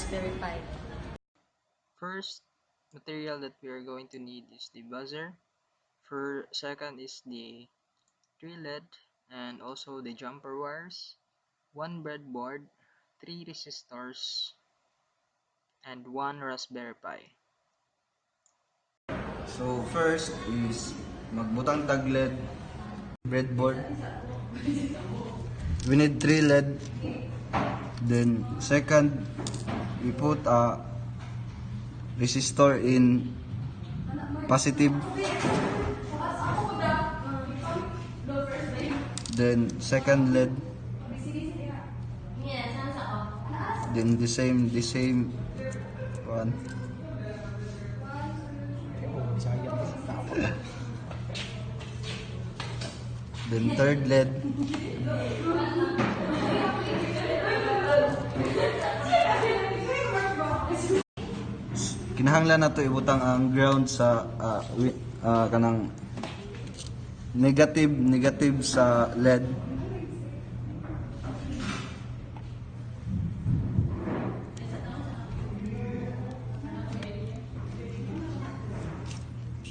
Raspberry Pi. First material that we are going to need is the buzzer. Second is the 3 LED and also the jumper wires, 1 breadboard, 3 resistors, and 1 Raspberry Pi. So first is magbutang tag LED breadboard. We need 3 LED. Then second, we put a resistor in positive. Then second LED. Then the same one. Then third LED. Kinahanglan nato ibutang ang ground sa kanang negative sa LED.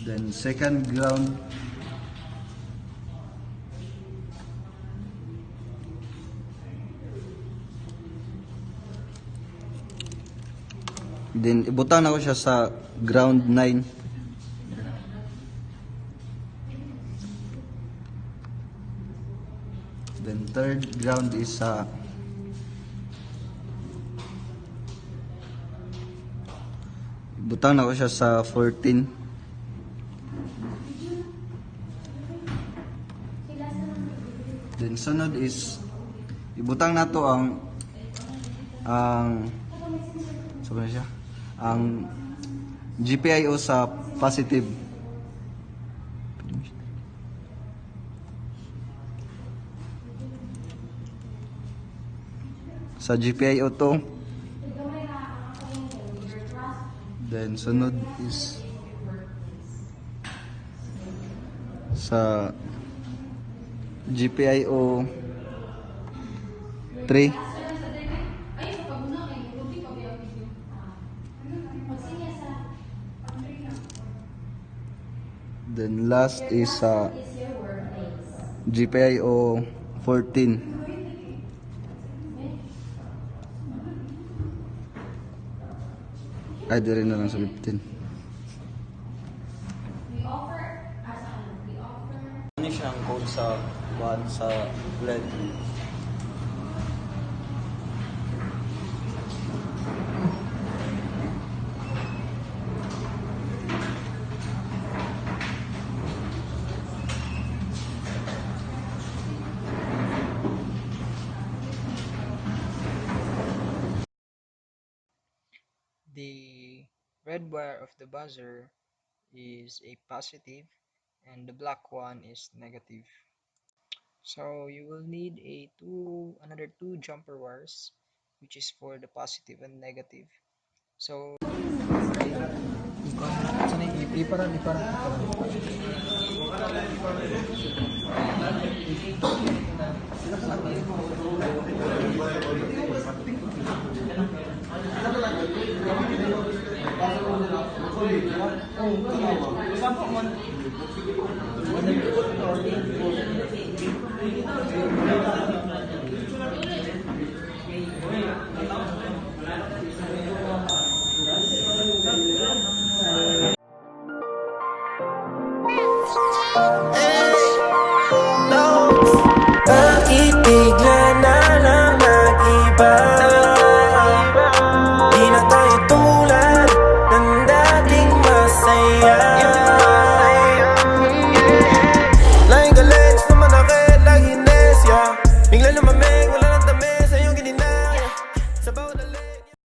Then second ground. Then ibutang na ko siya sa ground 9. Then third ground is sa ibutang na ko siya sa 14. Then sunod is ibutang na to ang sabi na siya ang GPIO sa positive. Sa GPIO to. Then sunod is sa GPIO 3. Then last is GPIO 14. Ay, di rin na lang sa 15. Ano siyang code sa LED? The red wire of the buzzer is a positive and the black one is negative. So you will need another two jumper wires, which is for the positive and negative. So Oh,